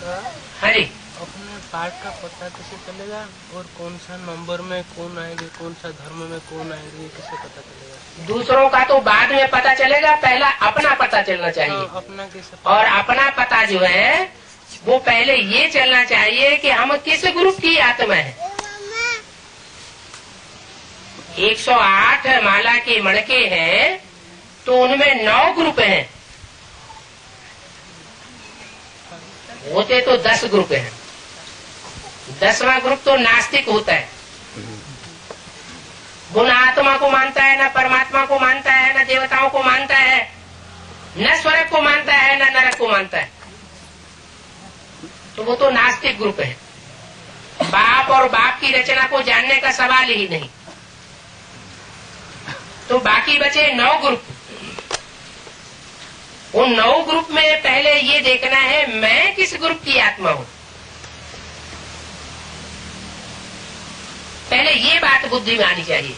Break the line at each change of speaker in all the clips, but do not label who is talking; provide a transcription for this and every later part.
हरी
अपने पार्ट का पता कैसे चलेगा और कौन सा नंबर में कौन आएंगे, कौन सा धर्म में कौन आएंगे, कैसे पता चलेगा?
दूसरों का तो बाद में पता चलेगा, पहला अपना पता चलना चाहिए।
अपना कैसे?
और अपना पता जो है वो पहले ये चलना चाहिए कि हम किस ग्रुप की आत्मा है। 108 माला के मणके हैं तो उनमें 9 ग्रुप हैं, होते तो 10 ग्रुप हैं। 10वां ग्रुप तो नास्तिक होता है, वो न आत्मा को मानता है, न परमात्मा को मानता है, न देवताओं को मानता है, न स्वर्ग को मानता है, न नरक को मानता है। तो वो तो नास्तिक ग्रुप है। बाप और बाप की रचना को जानने का सवाल ही नहीं। तो बाकी बचे 9 ग्रुप। उन 9 ग्रुप में पहले ये देखना है मैं किस ग्रुप की आत्मा हूं। पहले ये बात बुद्धि में आनी चाहिए।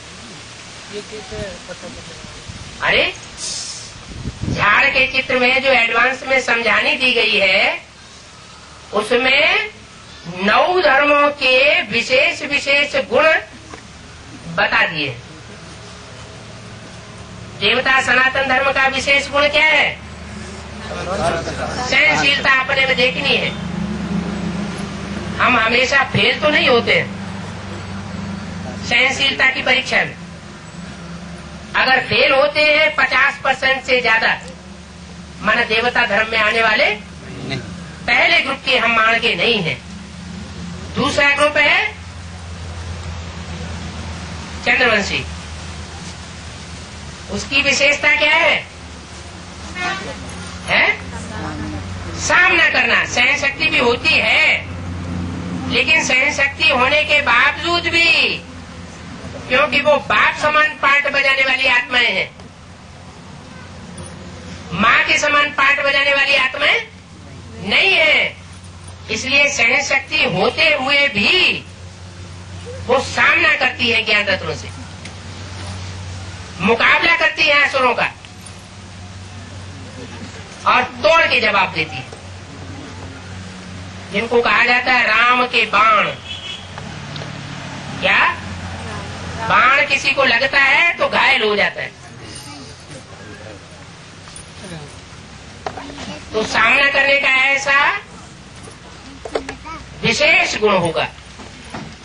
ये कैसे पता चलेगा?
अरे झाड़ के चित्र में जो एडवांस में समझानी दी गई है उसमें 9 धर्मों के विशेष विशेष गुण बता दिए। देवता सनातन धर्म का विशेष गुण क्या है? सहनशीलता अपने में देखनी है। हम हमेशा फेल तो नहीं होते हैं सहनशीलता की परीक्षा में। अगर फेल होते हैं 50% से ज्यादा, माना देवता धर्म में आने वाले पहले ग्रुप के हम मान के नहीं हैं। दूसरा ग्रुप है चंद्रवंशी। उसकी विशेषता क्या है? सामना करना। सहन शक्ति भी होती है, लेकिन सहन शक्ति होने के बावजूद भी, क्योंकि वो बाप समान पार्ट बजाने वाली आत्माएं हैं, माँ के समान पार्ट बजाने वाली आत्माएं नहीं है, इसलिए सहन शक्ति होते हुए भी वो सामना करती है ज्ञान रत्नों से, मुकाबला करती है असुरों का और तोड़ के जवाब देती है। जिनको कहा जाता है राम के बाण। क्या बाण किसी को लगता है तो घायल हो जाता है, तो सामना करने का ऐसा विशेष गुण होगा।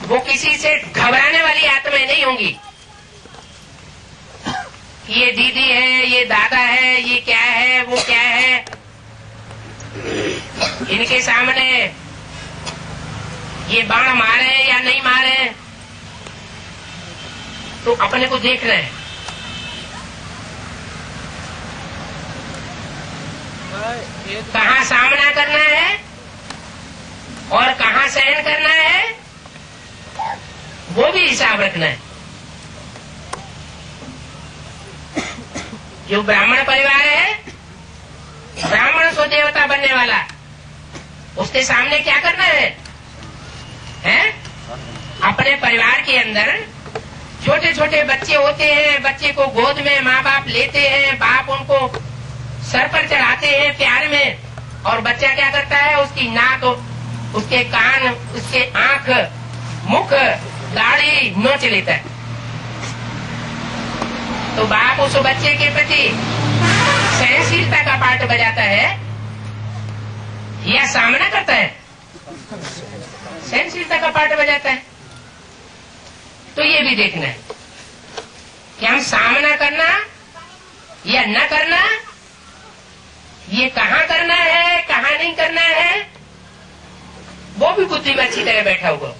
वो किसी से घबराने वाली आत्माएं नहीं होंगी। ये दीदी है, ये दादा है, ये क्या है, वो क्या है, इनके सामने ये बाण मारे या नहीं मारे तो अपने को देखना है। कहाँ सामना करना है और कहाँ सहन करना है वो भी हिसाब रखना है। जो ब्राह्मण परिवार है, ब्राह्मण सो देवता बनने वाला, उसके सामने क्या करना है? अपने परिवार के अंदर छोटे छोटे बच्चे होते हैं, बच्चे को गोद में माँ बाप लेते हैं, बाप उनको सर पर चढ़ाते हैं प्यार में, और बच्चा क्या करता है? उसकी नाक, उसके कान, उसके आंख, मुख, दाढ़ी नोच लेता है। तो बाप उस बच्चे के प्रति सहनशीलता का पाठ बजाता है या सामना करता है? सहनशीलता का पाठ बजाता है। तो ये भी देखना है कि हम सामना करना या न करना, ये कहाँ करना है, कहाँ नहीं करना है, वो भी बुद्धि में अच्छी तरह बैठा हुआ।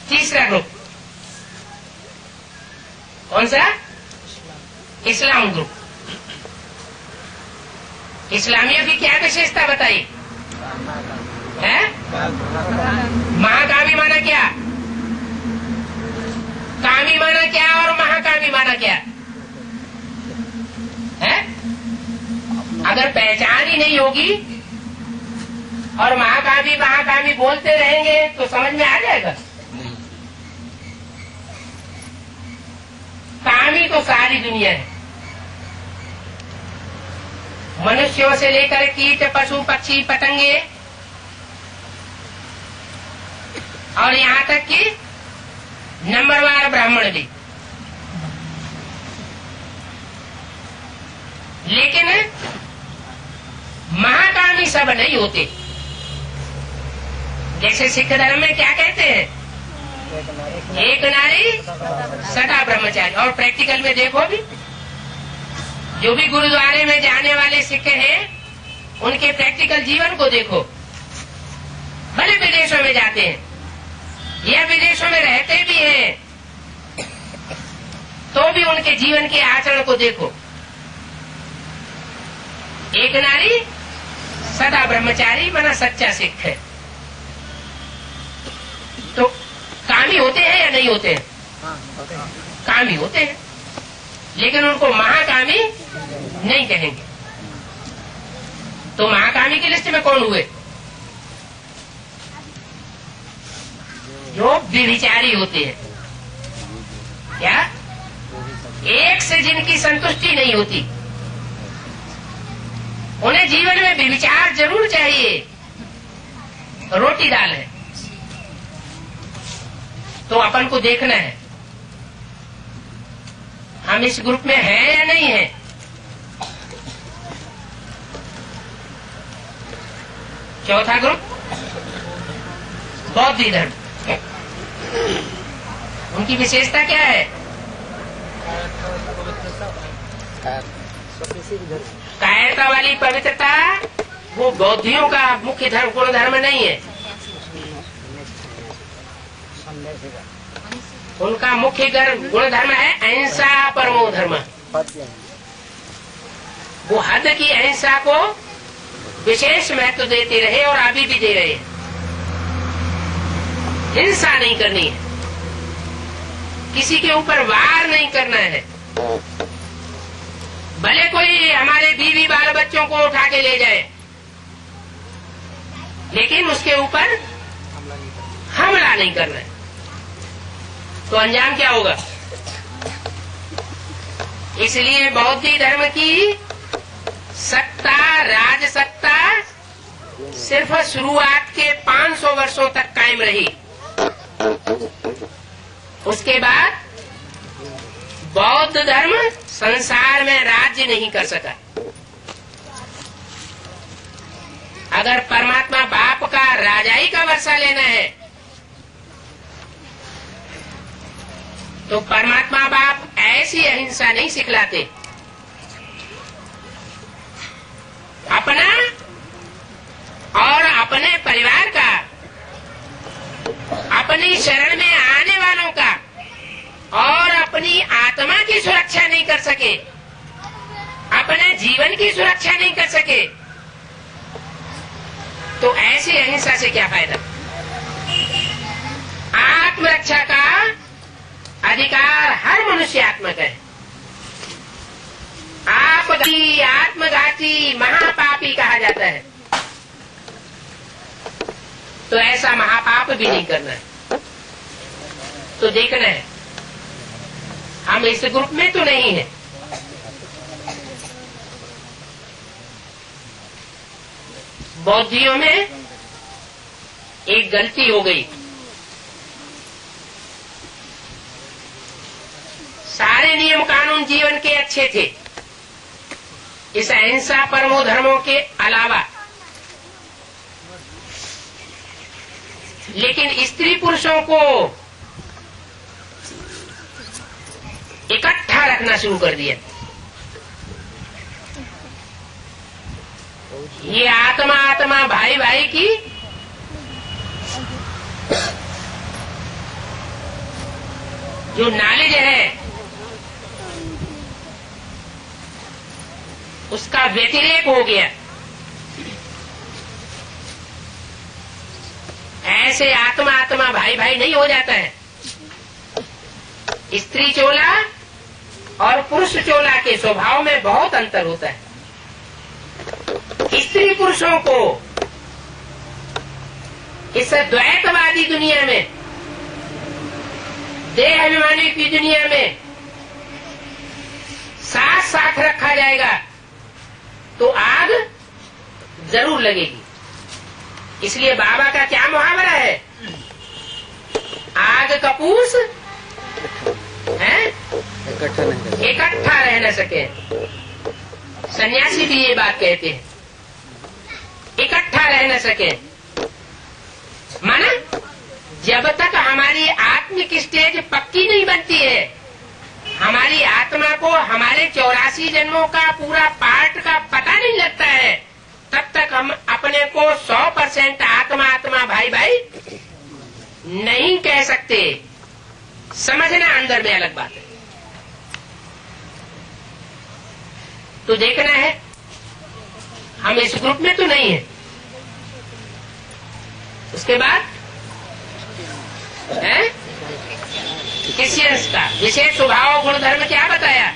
तीसरा ग्रुप कौन सा? इस्लाम ग्रुप। इस्लामियों की क्या विशेषता बताई है? महाकामी माना क्या, कामी माना क्या और महाकामी माना क्या है? अगर पहचान ही नहीं होगी और महाकामी महाकामी बोलते रहेंगे तो समझ में आ जाएगा। कामी तो सारी दुनिया है, मनुष्यों से लेकर कीट पशु पक्षी पतंगे और यहाँ तक कि नंबरवार ब्राह्मण भी। लेकिन महाकामी सब नहीं होते। जैसे सिख धर्म में क्या कहते हैं, एक नारी सदा ब्रह्मचारी। और प्रैक्टिकल में देखो भी, जो भी गुरुद्वारे में जाने वाले सिख हैं उनके प्रैक्टिकल जीवन को देखो। भले विदेशों में जाते हैं या विदेशों में रहते भी हैं तो भी उनके जीवन के आचरण को देखो। एक नारी सदा ब्रह्मचारी बना सच्चा सिख है। तो कामी होते हैं या नहीं होते हैं? कामी होते हैं, लेकिन उनको महाकामी नहीं कहेंगे। तो महाकामी की लिस्ट में कौन हुए? जो व्यभिचारी होते हैं। क्या? एक से जिनकी संतुष्टि नहीं होती, उन्हें जीवन में व्यभिचार जरूर चाहिए। रोटी दाल है तो अपन को देखना है हम इस ग्रुप में हैं या नहीं है। चौथा ग्रुप बौद्ध धर्म। उनकी विशेषता क्या है? कायरता वाली पवित्रता वो बौद्धियों का मुख्य धर्म, गुण धर्म नहीं है। उनका मुख्य गुण धर्म है अहिंसा परमो धर्म। वो हद की अहिंसा को विशेष महत्व देते रहे और अभी भी दे रहे हैं। हिंसा नहीं करनी है, किसी के ऊपर वार नहीं करना है। भले कोई हमारे बीवी बाल बच्चों को उठा के ले जाए, लेकिन उसके ऊपर हमला नहीं करना है। तो अंजाम क्या होगा? इसलिए बौद्ध धर्म की सत्ता, राज सत्ता सिर्फ शुरुआत के 500 वर्षों तक कायम रही। उसके बाद बौद्ध धर्म संसार में राज्य नहीं कर सका। अगर परमात्मा बाप का राजाई का वर्षा लेना है तो परमात्मा बाप ऐसी अहिंसा नहीं सिखलाते। अपना और अपने परिवार का, अपनी शरण में आने वालों का और अपनी आत्मा की सुरक्षा नहीं कर सके, अपने जीवन की सुरक्षा नहीं कर सके, तो ऐसी अहिंसा से क्या फायदा? आत्मरक्षा का अधिकार हर मनुष्यात्मक है। आपघाती, आत्मघाती, महापापी कहा जाता है, तो ऐसा महापाप भी नहीं करना है। तो देखना है हम इस ग्रुप में तो नहीं है। बौद्धियों में एक गलती हो गई। सारे नियम कानून जीवन के अच्छे थे इस अहिंसा परमो धर्मों के अलावा, लेकिन स्त्री पुरुषों को इकट्ठा रखना शुरू कर दिया। ये आत्मा आत्मा भाई भाई की जो नॉलेज है उसका व्यतिरेक हो गया। ऐसे आत्मा आत्मा भाई भाई नहीं हो जाता है। स्त्री चोला और पुरुष चोला के स्वभाव में बहुत अंतर होता है। स्त्री पुरुषों को इस द्वैतवादी दुनिया में, देह अभिमानी की दुनिया में साथ साथ रखा जाएगा तो आग जरूर लगेगी। इसलिए बाबा का क्या मुहावरा है, आग कपूस है इकट्ठा रह न सके। सन्यासी भी ये बात कहते हैं, इकट्ठा रह न सके। माना जब तक हमारी आत्मिक स्टेज पक्की नहीं बनती है, हमारी आत्मा को हमारे 84 जन्मों का पूरा पार्ट का पता नहीं लगता है, तब तक हम अपने को 100% आत्मा आत्मा भाई भाई नहीं कह सकते। समझना अंदर में अलग बात है। तो देखना है हम इस ग्रुप में तो नहीं है। उसके बाद है क्रिश्चियंस का विशेष स्वभाव गुण धर्म क्या बताया।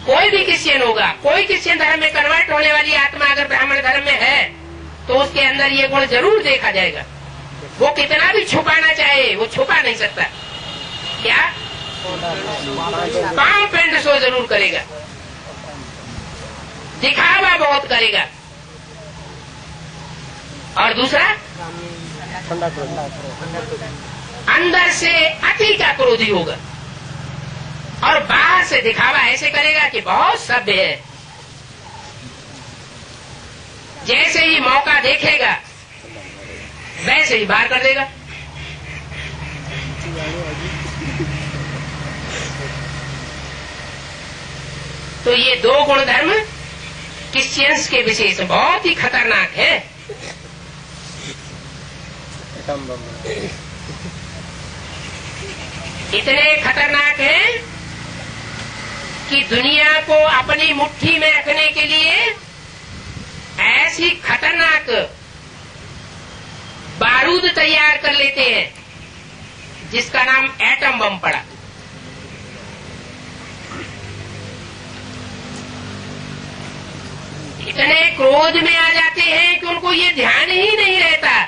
कोई भी क्रिश्चियन होगा, कोई क्रिश्चियन धर्म में कन्वर्ट होने वाली आत्मा अगर ब्राह्मण धर्म में है तो उसके अंदर ये गुण जरूर देखा जाएगा। वो कितना भी छुपाना चाहे वो छुपा नहीं सकता। क्या पांव पेंट शो जरूर करेगा, दिखावा बहुत करेगा। और दूसरा अंदर से अति का क्रोधी होगा और बाहर से दिखावा ऐसे करेगा कि बहुत सभ्य है। जैसे ही मौका देखेगा वैसे ही बाहर कर देगा। तो ये दो गुण धर्म क्रिश्चियंस के विशेष बहुत ही खतरनाक है। इतने खतरनाक है कि दुनिया को अपनी मुट्ठी में रखने के लिए ऐसी खतरनाक बारूद तैयार कर लेते हैं जिसका नाम एटम बम पड़ा। इतने क्रोध में आ जाते हैं कि उनको ये ध्यान ही नहीं रहता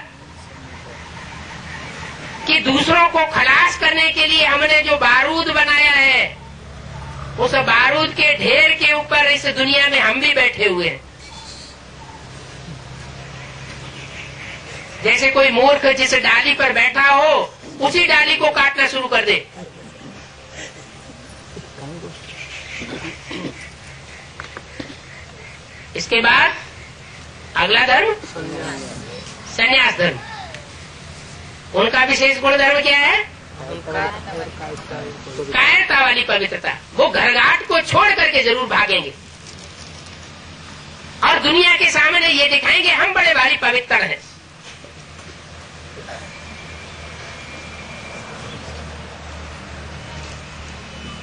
कि दूसरों को खलास करने के लिए हमने जो बारूद बनाया है उस बारूद के ढेर के ऊपर इस दुनिया में हम भी बैठे हुए हैं। जैसे कोई मूर्ख जिस डाली पर बैठा हो उसी डाली को काटना शुरू कर दे। इसके बाद अगला धर्म संन्यास धर्म। उनका विशेष गुण धर्म क्या है, कायरता वाली पवित्रता। वो घरघाट को छोड़ करके जरूर भागेंगे और दुनिया के सामने ये दिखाएंगे हम बड़े भारी पवित्र हैं।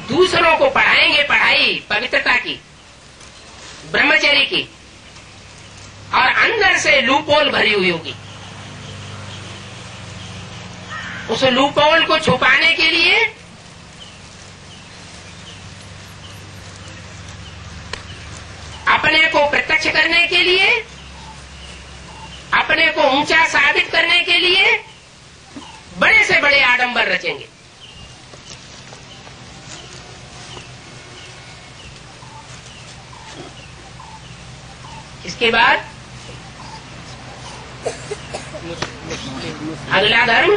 दूसरों को पढ़ाएंगे पढ़ाई पवित्रता की, ब्रह्मचर्य की, और अंदर से लूपोल भरी हुई होगी। उस लूपोल को छुपाने के लिए अपने को प्रत्यक्ष करने के लिए, अपने को ऊंचा साबित करने के लिए बड़े से बड़े आडंबर रचेंगे। इसके बाद अगला धर्म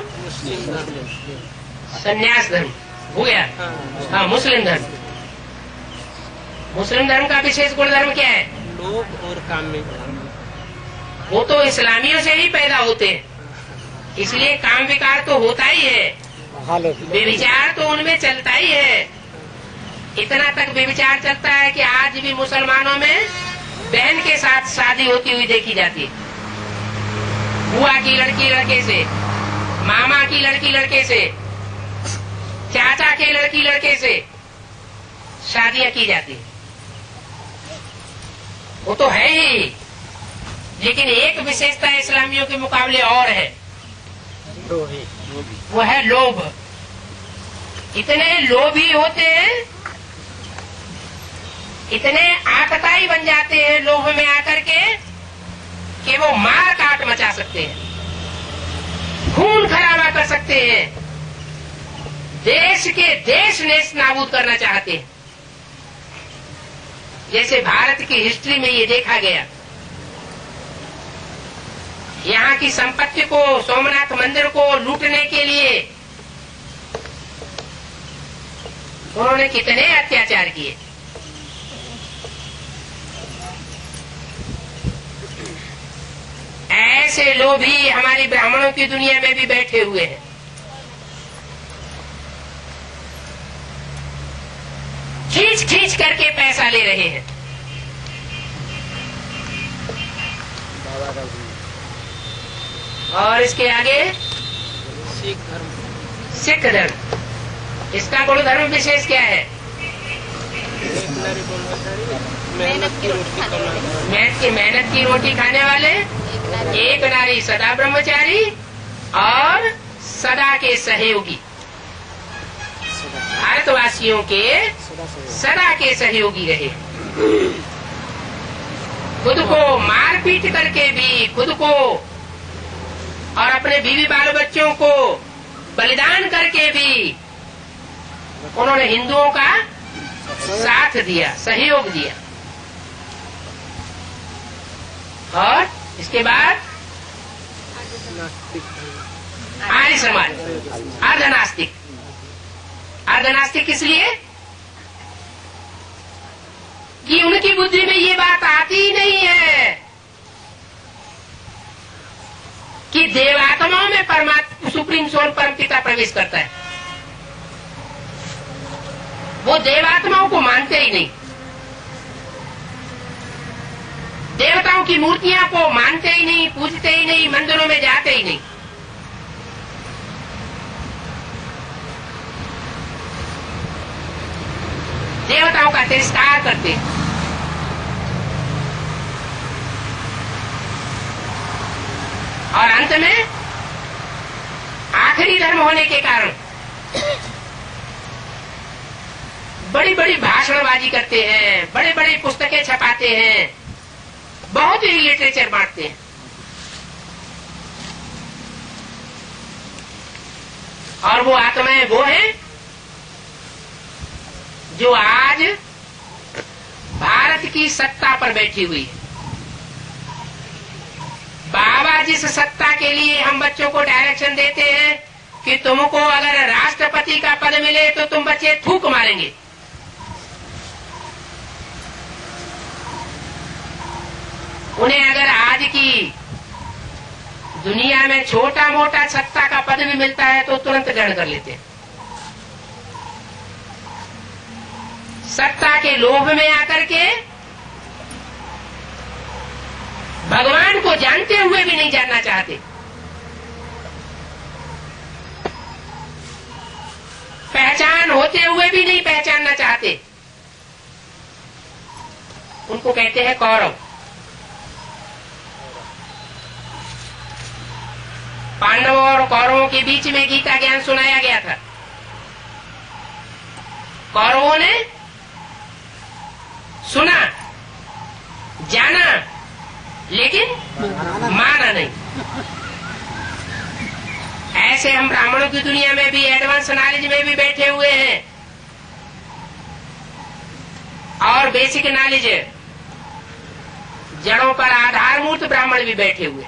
संन्यास धर्म हो गया। हाँ, मुस्लिम धर्म। मुस्लिम धर्म का विशेष गुण धर्म क्या है,
लोभ और काम में।
वो तो इस्लामियों से ही पैदा होते हैं, इसलिए काम विकार तो होता ही है, व्यभिचार तो उनमें चलता ही है। इतना तक व्यभिचार चलता है कि आज भी मुसलमानों में बहन के साथ शादी होती हुई देखी जाती है। बुआ की लड़की लड़के से, मामा की लड़की लड़के से, चाचा के लड़की लड़के से शादियां की जाती है। वो तो है ही, लेकिन एक विशेषता इस्लामियों के मुकाबले और है, वो है लोभ। इतने लोभी होते हैं, इतने आकताई बन जाते हैं लोभ में आकर के कि वो मार काट मचा सकते हैं, खून खराबा कर सकते हैं, देश के देश नेस्त नाबूद करना चाहते हैं। जैसे भारत की हिस्ट्री में ये देखा गया, यहाँ की संपत्ति को, सोमनाथ मंदिर को लूटने के लिए उन्होंने कितने अत्याचार किए। ऐसे लोग भी हमारी ब्राह्मणों की दुनिया में भी बैठे हुए हैं। खींच खींच करके पैसा ले रहे हैं। और इसके आगे सिख धर्म, इसका गुरु धर्म विशेष क्या है? मेहनत की रोटी खाने वाले, एक नारी सदा ब्रह्मचारी और सदा के सहयोगी, भारतवासियों के सदा के सहयोगी रहे। खुद को मार पीट करके भी, खुद को और अपने बीवी बाल बच्चों को बलिदान करके भी उन्होंने हिंदुओं का साथ दिया, सहयोग दिया। और इसके बाद आर्य समाज, अर्धनास्तिक। अर्धनास्तिक किस लिए? कि उनकी बुद्धि में ये बात आती ही नहीं है कि देवात्माओं में परमात्मा सुप्रीम सोल परम पिता प्रवेश करता है। वो देवात्माओं को मानते ही नहीं, देवताओं की मूर्तियां को मानते ही नहीं, पूजते ही नहीं, मंदिरों में जाते ही नहीं। देवताओं का तिरस्कार करते हैं। और अंत में आखिरी धर्म होने के कारण बड़ी बड़ी भाषणबाजी करते हैं, बड़े बड़े पुस्तकें छपाते हैं, बहुत ही लिटरेचर बांटते हैं। और वो आत्माएं वो हैं जो आज भारत की सत्ता पर बैठी हुई है। बाबा जिस सत्ता के लिए हम बच्चों को डायरेक्शन देते हैं कि तुमको अगर राष्ट्रपति का पद मिले तो तुम बच्चे थूक मारेंगे, उन्हें अगर आज की दुनिया में छोटा मोटा सत्ता का पद भी मिलता है तो तुरंत ग्रहण कर लेते हैं। सत्ता के लोभ में आकर के भगवान को जानते हुए भी नहीं जानना चाहते। पहचान होते हुए भी नहीं पहचानना चाहते। उनको कहते हैं कौरव। पांडवों और कौरवों के बीच में गीता ज्ञान सुनाया गया था। कौरवों ने सुना, जाना, लेकिन माना नहीं। ऐसे हम ब्राह्मणों की दुनिया में भी एडवांस नॉलेज में भी बैठे हुए हैं और बेसिक नॉलेज जड़ों पर आधारभूत ब्राह्मण भी बैठे हुए।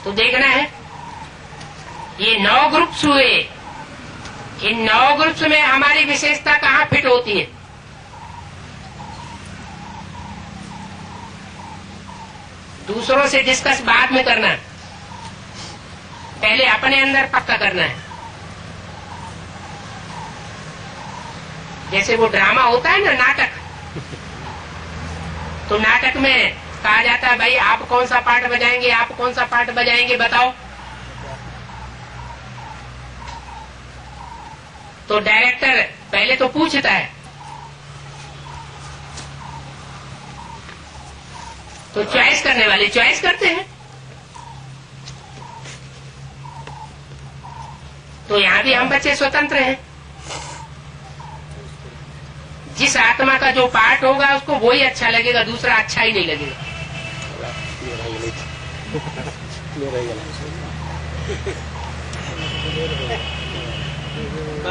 तो देखना है ये 9 ग्रुप्स हुए, इन 9 ग्रुप्स में हमारी विशेषता कहाँ फिट होती है। दूसरों से डिस्कस बाद में करना, पहले अपने अंदर पक्का करना है। जैसे वो ड्रामा होता है ना, नाटक, तो नाटक में कहा जाता है भाई आप कौन सा पार्ट बजाएंगे, आप कौन सा पार्ट बजाएंगे बताओ। तो डायरेक्टर पहले तो पूछता है, तो चॉइस करने वाले चॉइस करते हैं। तो यहाँ भी हम बच्चे स्वतंत्र हैं। जिस आत्मा का जो पार्ट होगा उसको वही अच्छा लगेगा, दूसरा अच्छा ही नहीं लगेगा।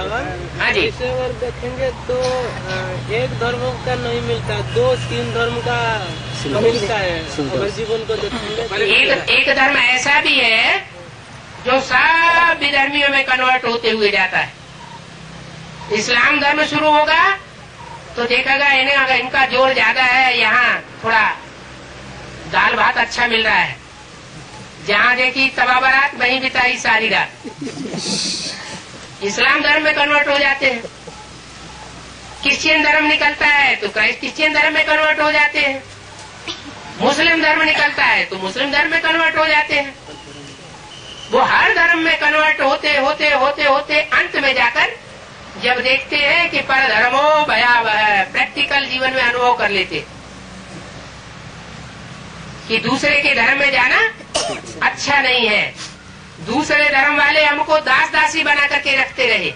बाबा
हाँ जी।
इसे अगर देखेंगे तो एक धर्म का नहीं मिलता, 2-3 धर्म का मिलता है। अगर जीवन को देखेंगे
एक धर्म ऐसा भी है जो सब विधर्मियों में कन्वर्ट होते हुए जाता है। इस्लाम धर्म शुरू होगा तो देखेगा इन्हें इनका जोर ज्यादा है, यहाँ थोड़ा दाल भात अच्छा मिल रहा है, जहाँ देखी तबा बारात वहीं बिताई सारी रात। इस्लाम धर्म में कन्वर्ट हो जाते हैं। क्रिश्चियन धर्म निकलता है तो क्रिश्चियन धर्म में कन्वर्ट हो जाते हैं। मुस्लिम धर्म निकलता है तो मुस्लिम धर्म में कन्वर्ट हो जाते हैं। वो हर धर्म में कन्वर्ट होते होते होते होते अंत में जाकर जब देखते हैं कि पर धर्मो भयावह, प्रैक्टिकल जीवन में अनुभव कर लेते कि दूसरे के धर्म में जाना अच्छा नहीं है, दूसरे धर्म वाले हमको दास दासी बना करके रखते रहे,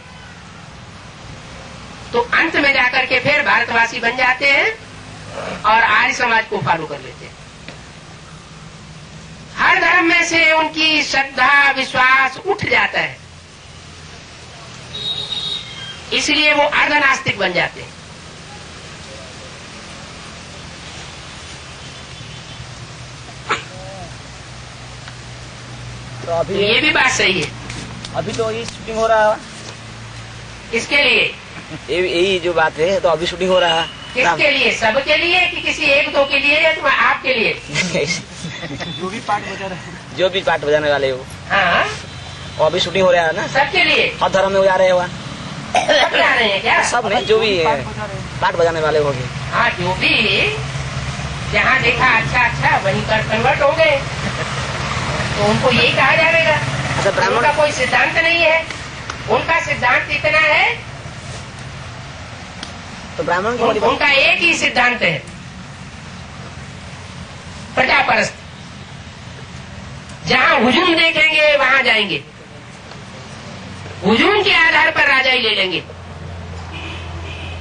तो अंत में जाकर के फिर भारतवासी बन जाते हैं और आर्य समाज को फॉलो कर लेते हैं। हर धर्म में से उनकी श्रद्धा विश्वास उठ जाता है, इसलिए वो अर्धनास्तिक बन जाते हैं।
तो अभी
ये भी बात सही है।
अभी तो ये शूटिंग हो रहा है,
किसके लिए?
यही जो बात है, तो अभी शूटिंग हो रहा है।
किसके लिए? सबके लिए कि किसी एक दो के लिए या तो आपके लिए?
जो भी पार्ट बजाने वाले हो,
हाँ,
और अभी शूटिंग हो रहा है ना,
सबके लिए।
हर धर्म में वो जा रहे हो,
सब जा रहे हैं क्या?
सब में जो भी है पार्ट बजाने वाले हो गए।
हाँ, जो भी जहाँ देखा अच्छा वहीं कर कन्वर्ट हो गए, तो उनको यही कहा जाएगा।
अच्छा, ब्राह्मण
उनका कोई सिद्धांत नहीं है, उनका सिद्धांत इतना है,
तो ब्राह्मण को
उनका एक ही सिद्धांत है, प्रजापरस्त। जहाँ हुजूम देखेंगे वहाँ जाएंगे, हुजूम के आधार पर राजा ही ले लेंगे।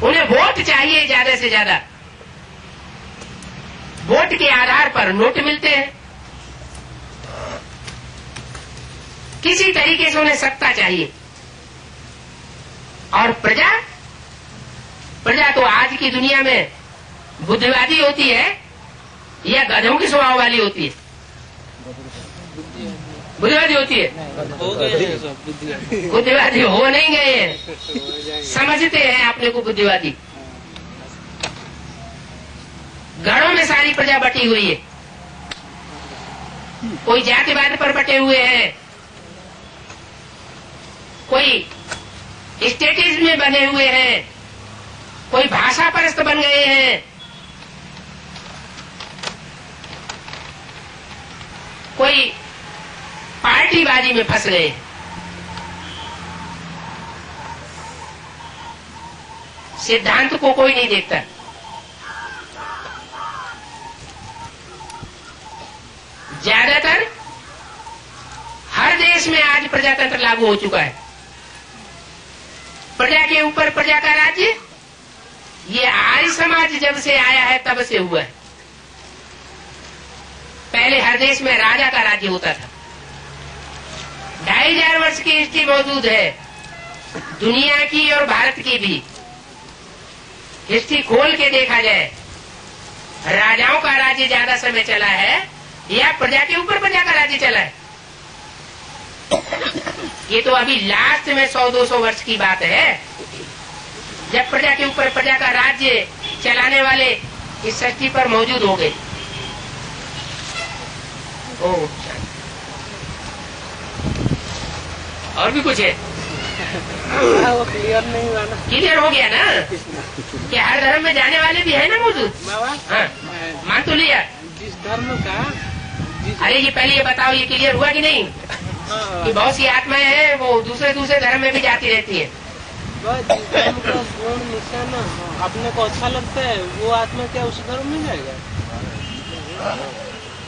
उन्हें वोट चाहिए ज्यादा से ज्यादा, वोट के आधार पर नोट मिलते हैं। किसी तरीके से उन्हें सत्ता चाहिए। और प्रजा तो आज की दुनिया में बुद्धिवादी होती है या गधों की स्वभाव वाली होती है? बुद्धिवादी होती है। बुद्धिवादी हो नहीं गए हैं, समझते हैं अपने को बुद्धिवादी। गणों में सारी प्रजा बटी हुई है, कोई जातिवाद पर बटे हुए हैं, कोई स्टेटिस में बने हुए हैं, कोई भाषा परस्त बन गए हैं, कोई पार्टीबाजी में फंस गए। सिद्धांत को कोई नहीं देखता। ज्यादातर हर देश में आज प्रजातंत्र लागू हो चुका है। प्रजा के ऊपर प्रजा का राज्य, ये आर्य समाज जब से आया है तब से हुआ है। पहले हर देश में राजा का राज्य होता था। 2500 वर्ष की हिस्ट्री मौजूद है, दुनिया की और भारत की भी। हिस्ट्री खोल के देखा जाए, राजाओं का राज्य ज्यादा समय चला है या प्रजा के ऊपर प्रजा का राज्य चला है? ये तो अभी लास्ट में 100-200 वर्ष की बात है, जब प्रजा के ऊपर प्रजा का राज्य चलाने वाले इस सृष्टि पर मौजूद हो गए। और भी कुछ है?
वो क्लियर नहीं हुआ ना।
क्लियर हो गया ना कि हर धर्म में जाने वाले भी है ना मौजूद?
बाबा
हाँ, मान तो लिया।
जिस धर्म का
अरे ये पहले ये बताओ, ये क्लियर हुआ कि नहीं कि बहुत सी आत्माएं हैं वो दूसरे धर्म में भी जाती रहती है?
जिस धर्म का गुण निशान अपने को अच्छा लगता है, वो आत्मा क्या उस धर्म में जाएगा?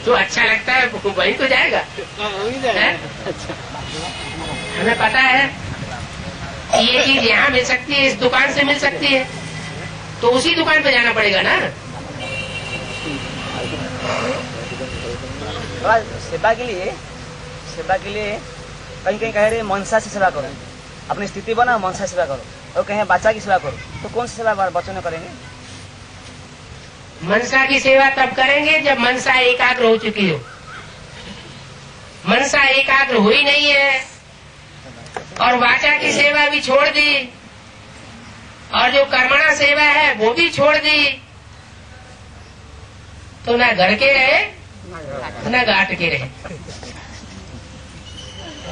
जो अच्छा लगता है वो वही तो जाएगा।
वही जाएगा। अच्छा,
हमें पता है कि ये चीज यहाँ मिल सकती है, इस दुकान से मिल सकती है, तो उसी दुकान पे जाना पड़ेगा ना।
सेवा के लिए कहीं कहीं कह रहे मनसा से सेवा करो, अपनी स्थिति बनाओ, मन से सेवा करो, और कहें बच्चा की सेवा करो, तो कौन सी सेवा बच्चों ने करेंगे?
मनसा की सेवा तब करेंगे जब मनसा एकाग्र हो चुकी हो। मनसा एकाग्र हुई नहीं है और वाचा की सेवा भी छोड़ दी और जो कर्मणा सेवा है वो भी छोड़ दी, तो ना घर के रहे ना घाट के रहे।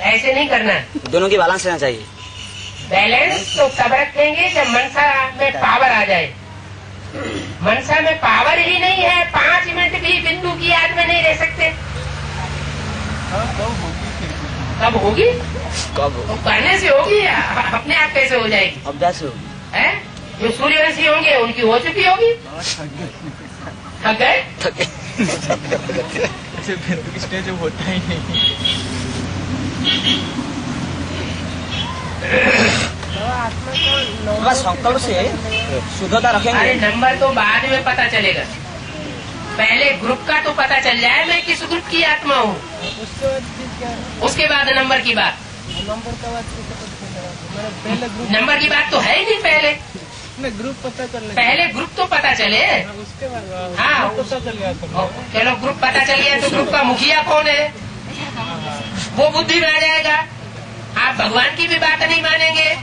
ऐसे नहीं करना,
दोनों की बैलेंस रहना चाहिए।
बैलेंस तो तब रखेंगे जब मनसा में पावर आ जाए। मनसा में पावर ही नहीं है, 5 मिनट भी बिंदु की याद में नहीं रह सकते। कब होगी? तो करने से होगी या अपने आप कैसे हो जाएगी?
अभ्यास हो
है? जो सूर्यवंशी होंगे उनकी हो चुकी होगी। थक गए?
स्टेज होता ही नहीं।
संकल्प से शुद्धता रखेंगे।
अरे नंबर तो बाद में पता चलेगा, पहले ग्रुप का तो पता चल जाए मैं किस ग्रुप की आत्मा हूँ, उसके बाद नंबर की बात। नंबर की बात तो है ही नहीं, पहले
ग्रुप पता चलने,
पहले ग्रुप तो पता चले।
उसके बाद
हाँ
पता चल गया।
चलो ग्रुप पता चल गया तो ग्रुप का मुखिया कौन है वो बुद्धि में आ जाएगा। आप भगवान की भी बात नहीं मानेंगे,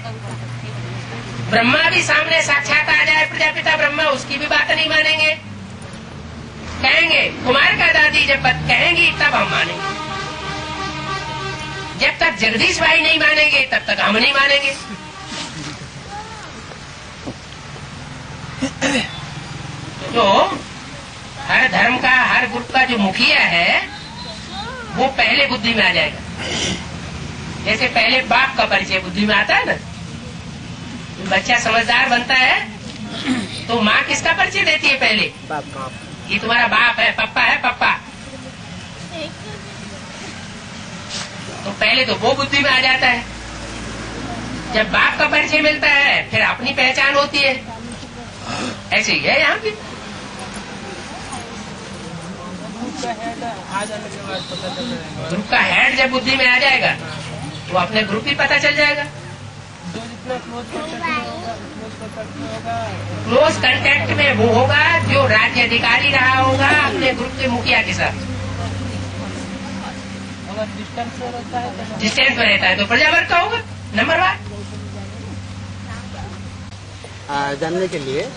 ब्रह्मा भी सामने साक्षात आ जाए, प्रजापिता ब्रह्मा, उसकी भी बात नहीं मानेंगे। कहेंगे कुमार का दादी जब कहेंगी तब हम मानेंगे, जब तक जगदीश भाई नहीं मानेंगे तब तक हम नहीं मानेंगे। तो हर धर्म का, हर ग्रुप का जो मुखिया है वो पहले बुद्धि में आ जाएगा। जैसे पहले बाप का परिचय बुद्धि में आता है ना, बच्चा समझदार बनता है तो माँ किसका परिचय देती है पहले?
बाप।
ये तुम्हारा बाप है, पप्पा है, पप्पा। तो पहले तो वो बुद्धि में आ जाता है। जब बाप का परिचय मिलता है फिर अपनी पहचान होती है। ऐसे ही है यहाँ भी। ग्रुप का हेड जब बुद्धि में आ जाएगा तो अपने ग्रुप ही पता चल जाएगा। क्लोज कांटेक्ट में वो होगा जो राज्य अधिकारी रहा होगा अपने ग्रुप के मुखिया के साथ।
अगर
डिस्टेंस में रहता है तो प्रजावर्ग का होगा नंबरवार।
जानने के लिए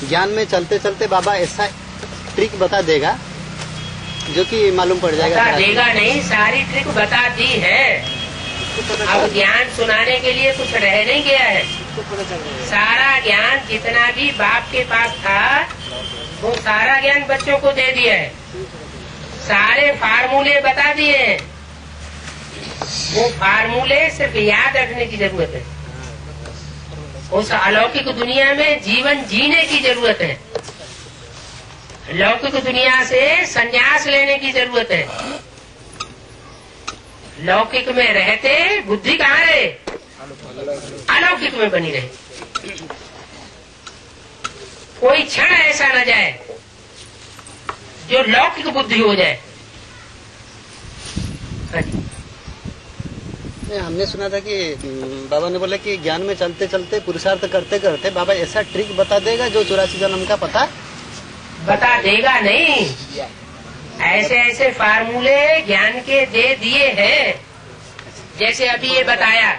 ज्ञान में चलते चलते बाबा ऐसा ट्रिक बता देगा जो कि मालूम पड़ जाएगा।
बता देगा नहीं, सारी ट्रिक बता दी है। अब ज्ञान सुनाने के लिए कुछ रह नहीं गया है। सारा ज्ञान जितना भी बाप के पास था वो सारा ज्ञान बच्चों को दे दिया है। सारे फार्मूले बता दिए हैं। वो फार्मूले सिर्फ याद रखने की जरूरत है। उस अलौकिक दुनिया में जीवन जीने की जरूरत है। लौकिक दुनिया से संन्यास लेने की जरूरत है। लौकिक में रहते बुद्धि कहाँ रहे? अलौकिक में बनी रहे। कोई क्षण ऐसा न जाए जो लौकिक बुद्धि हो जाए।
हमने सुना था कि बाबा ने बोला कि ज्ञान में चलते चलते पुरुषार्थ करते करते बाबा ऐसा ट्रिक बता देगा जो 84 जन्म का पता
बता देगा नहीं, ऐसे ऐसे फार्मूले ज्ञान के दे दिए हैं। जैसे अभी ये बताया,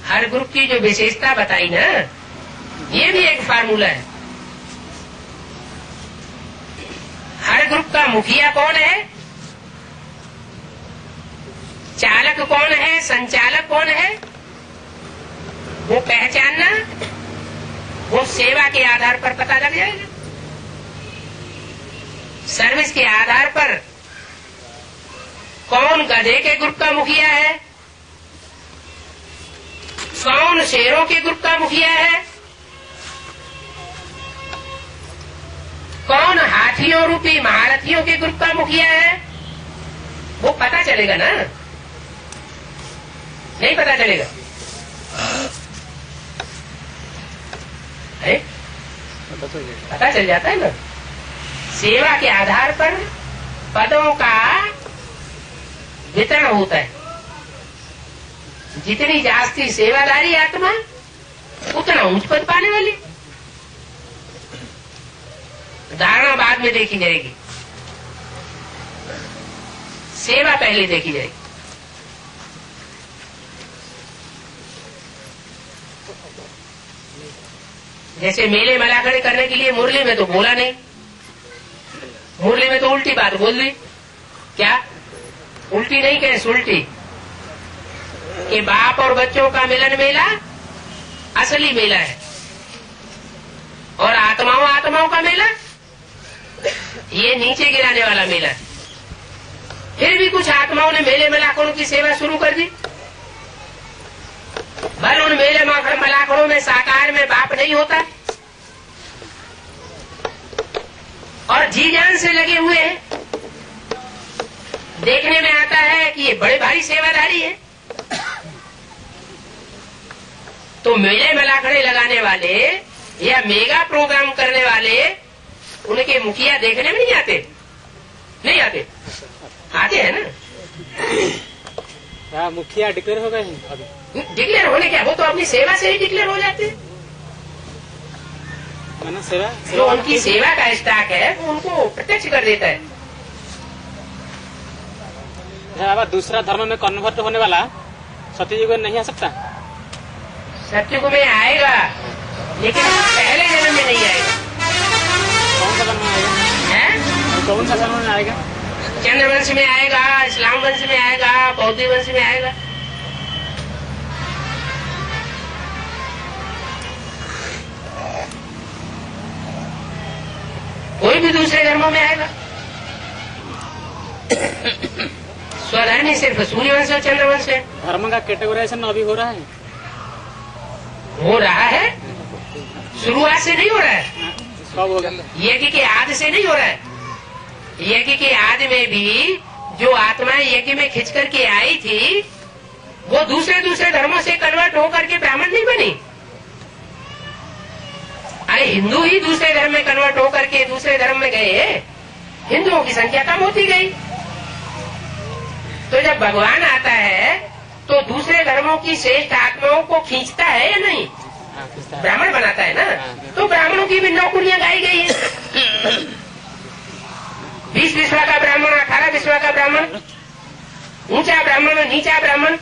हर ग्रुप की जो विशेषता बताई ना, ये भी एक फार्मूला है। हर ग्रुप का मुखिया कौन है, चालक कौन है, संचालक कौन है, वो पहचानना, वो सेवा के आधार पर पता लग जाएगा। सर्विस के आधार पर कौन गधे के ग्रुप का मुखिया है, कौन शेरों के ग्रुप का मुखिया है, कौन हाथियों रूपी महारथियों के ग्रुप का मुखिया है, वो पता चलेगा ना? नहीं पता चलेगा? पता चल जाता है ना। सेवा के आधार पर पदों का वितरण होता है। जितनी जास्ती सेवादारी आत्मा उतना ऊंच पद पाने वाली। धारणा बाद में देखी जाएगी, सेवा पहले देखी जाएगी। जैसे मेले मला खड़े करने के लिए मुरली में तो बोला नहीं, मुरली में तो उल्टी बात बोल दी। क्या उल्टी नहीं कहे, सुलटी, कि बाप और बच्चों का मिलन मेला असली मेला है और आत्माओं का मेला ये नीचे गिराने वाला मेला है। फिर भी कुछ आत्माओं ने मेले मलाखड़ों की सेवा शुरू कर दी। भले उन मेले मलाखड़ों में साकार में बाप नहीं होता और जी जान से लगे हुए हैं। देखने में आता है कि ये बड़े भारी सेवादारी है। तो मेले मलाखड़े लगाने वाले या मेगा प्रोग्राम करने वाले उनके मुखिया देखने में नहीं आते, नहीं आते, आते हैं ना।
हाँ, मुखिया डिक्लेयर हो गए हैं अभी।
डिक्लेयर होने क्या, वो तो अपनी सेवा से ही डिक्लेयर हो जाते हैं।
मैंने सेवा
जो उनकी सेवा का स्टॉक है वो उनको प्रत्यक्ष कर देता है।
अब दूसरा धर्म में कन्वर्ट होने वाला सत्ययुग में नहीं आ सकता।
सत्ययुग में आएगा लेकिन पहले जन्म में नहीं आएगा।
कौन सा धर्म में आएगा?
है?
कौन सा धर्म में आएगा?
चंद्रवंश में आएगा, इस्लाम वंश में आएगा, बौद्ध वंश में आएगा। कोई भी दूसरे धर्मों में आएगा। स्वधर्मी सिर्फ सूर्यवंश और चंद्रवंश है।
धर्म का कैटेगराइजेशन अभी हो रहा है,
हो रहा है, शुरुआत से नहीं हो रहा है।
कब होगा?
यज्ञ के आदि से नहीं हो रहा है। यज्ञ के आदि में भी जो आत्माएं यज्ञ में खिंच करके आई थी वो दूसरे धर्मों से कन्वर्ट होकर के ब्राह्मण नहीं बनी। अरे हिंदू ही दूसरे धर्म में कन्वर्ट होकर के दूसरे धर्म में गए, हिंदुओं की संख्या कम होती गई। तो जब भगवान आता है तो दूसरे धर्मों की श्रेष्ठ आत्माओं को खींचता है या नहीं? ब्राह्मण बनाता है ना। तो ब्राह्मणों की भी नौकरियां गाई गई है। 20 विश्वा का ब्राह्मण, 18 विश्वा का ब्राह्मण, ऊंचा ब्राह्मण, नीचा ब्राह्मण।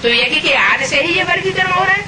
तो यज्ञ के आदि से ही ये वर्गीकरण हो रहा है।